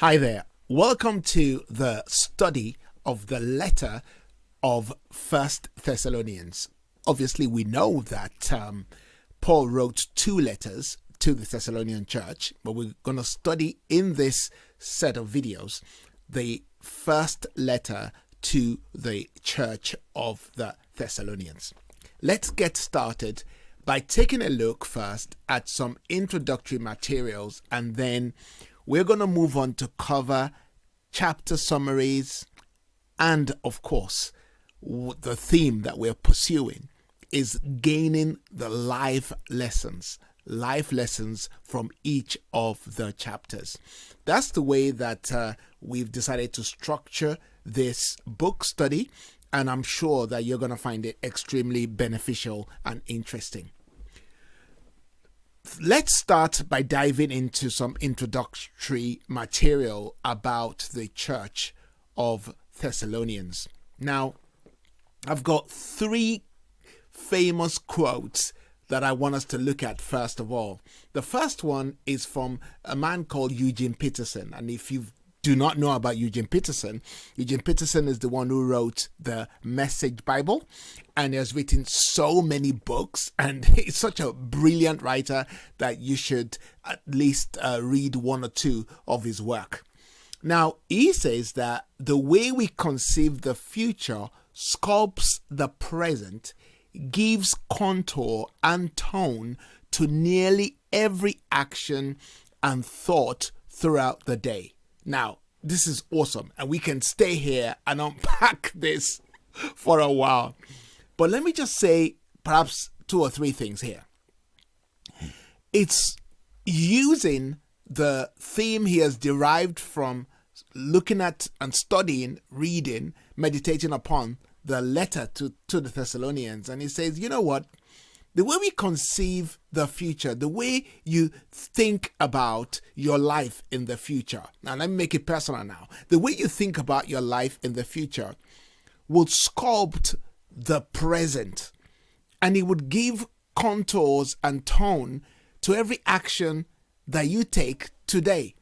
Hi there. Welcome to the study of the letter of First Thessalonians. Obviously, we know that Paul wrote two letters to the Thessalonian church, but we're going to study in this set of videos the first letter to the church of the Thessalonians. Let's get started by taking a look first at some introductory materials, and then we're going to move on to cover chapter summaries, and of course, the theme that we're pursuing is gaining the life lessons from each of the chapters. That's the way that we've decided to structure this book study, and I'm sure that you're going to find it extremely beneficial and interesting. Let's start by diving into some introductory material about the church of Thessalonians. Now, I've got three famous quotes that I want us to look at first of all. The first one is from a man called Eugene Peterson. And if you do not know about Eugene Peterson is the one who wrote the Message Bible, and he has written so many books, and he's such a brilliant writer that you should at least read one or two of his work. Now, he says that the way we conceive the future sculpts the present, gives contour and tone to nearly every action and thought throughout the day. Now, this is awesome, and we can stay here and unpack this for a while. But let me just say perhaps two or three things here. It's using the theme he has derived from looking at and studying, reading, meditating upon the letter to the Thessalonians. And he says, you know what? The way we conceive the future, the way you think about your life in the future. Now, let me make it personal now. The way you think about your life in the future will sculpt the present, and it would give contours and tone to every action that you take today.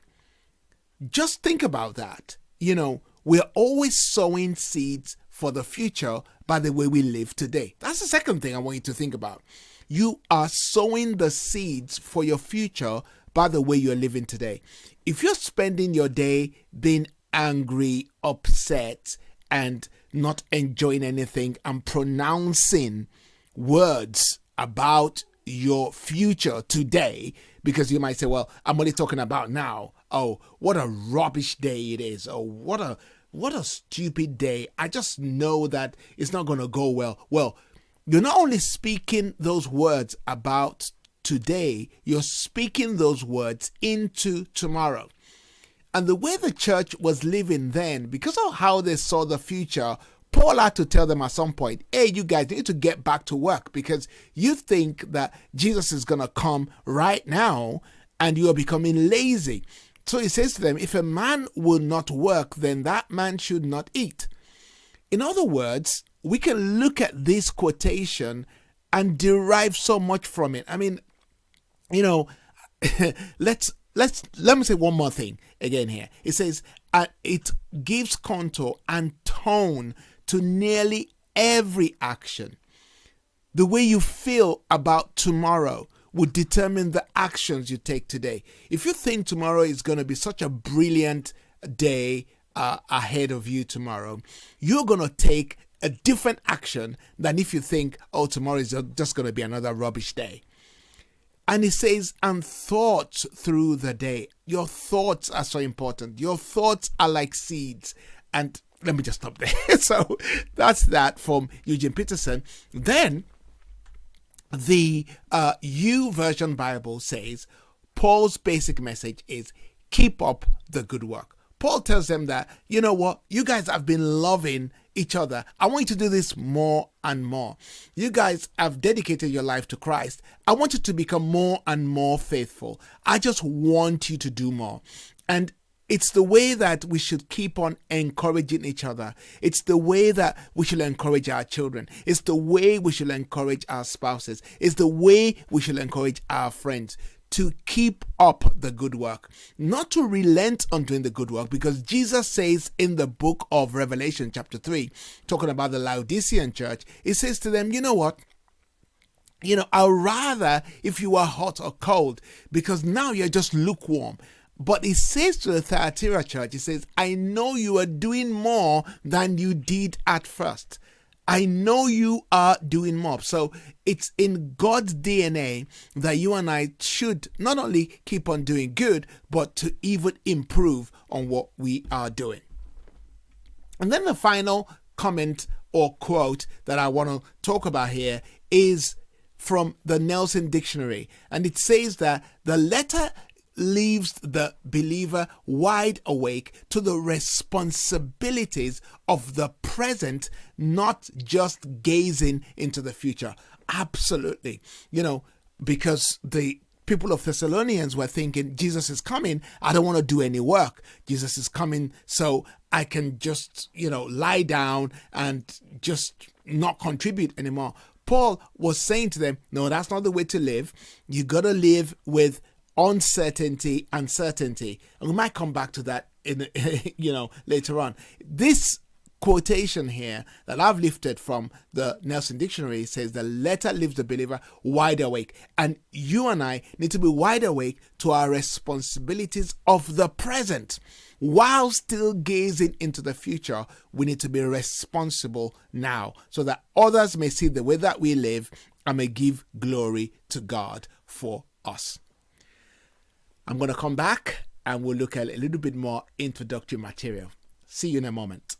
Just think about that. You know, we're always sowing seeds for the future by the way we live today. That's the second thing I want you to think about. You are sowing the seeds for your future by the way you're living today. If you're spending your day being angry, upset, and not enjoying anything and pronouncing words about your future today, because you might say, well, I'm only talking about now. Oh, what a rubbish day it is. Oh, what a stupid day. I just know that it's not going to go well. Well, you're not only speaking those words about today, you're speaking those words into tomorrow. And the way the church was living then, because of how they saw the future, Paul had to tell them at some point, hey, you guys need to get back to work, because you think that Jesus is going to come right now and you are becoming lazy. So he says to them, if a man will not work, then that man should not eat. In other words, we can look at this quotation and derive so much from it. I mean, you know, let me say one more thing again here. It says, it gives contour and tone to nearly every action. The way you feel about tomorrow would determine the actions you take today. If you think tomorrow is going to be such a brilliant day ahead of you tomorrow, you're going to take a different action than if you think, oh, tomorrow is just going to be another rubbish day. And it says, and thoughts through the day. Your thoughts are so important. Your thoughts are like seeds. And let me just stop there. So that's that from Eugene Peterson. Then the YouVersion Bible says, Paul's basic message is keep up the good work. Paul tells them that, you know what, you guys have been loving each other. I want you to do this more and more. You guys have dedicated your life to Christ. I want you to become more and more faithful. I just want you to do more. And it's the way that we should keep on encouraging each other. It's the way that we should encourage our children. It's the way we should encourage our spouses. It's the way we should encourage our friends to keep up the good work, not to relent on doing the good work, because Jesus says in the book of Revelation chapter 3, talking about the Laodicean church, he says to them, you know what? I'd rather if you were hot or cold, because now you're just lukewarm. But he says to the Thyatira church, he says, I know you are doing more than you did at first. I know you are doing more. So it's in God's DNA that you and I should not only keep on doing good, but to even improve on what we are doing. And then the final comment or quote that I want to talk about here is from the Nelson Dictionary. And it says that the letter leaves the believer wide awake to the responsibilities of the present, not just gazing into the future. Absolutely. Because the people of Thessalonians were thinking, Jesus is coming, I don't want to do any work. Jesus is coming so I can just, lie down and just not contribute anymore. Paul was saying to them, no, that's not the way to live. You got to live with uncertainty and certainty. And we might come back to that in later on. This quotation here that I've lifted from the Nelson Dictionary says the letter leaves the believer wide awake. And you and I need to be wide awake to our responsibilities of the present. While still gazing into the future, we need to be responsible now so that others may see the way that we live and may give glory to God for us. I'm going to come back and we'll look at a little bit more introductory material. See you in a moment.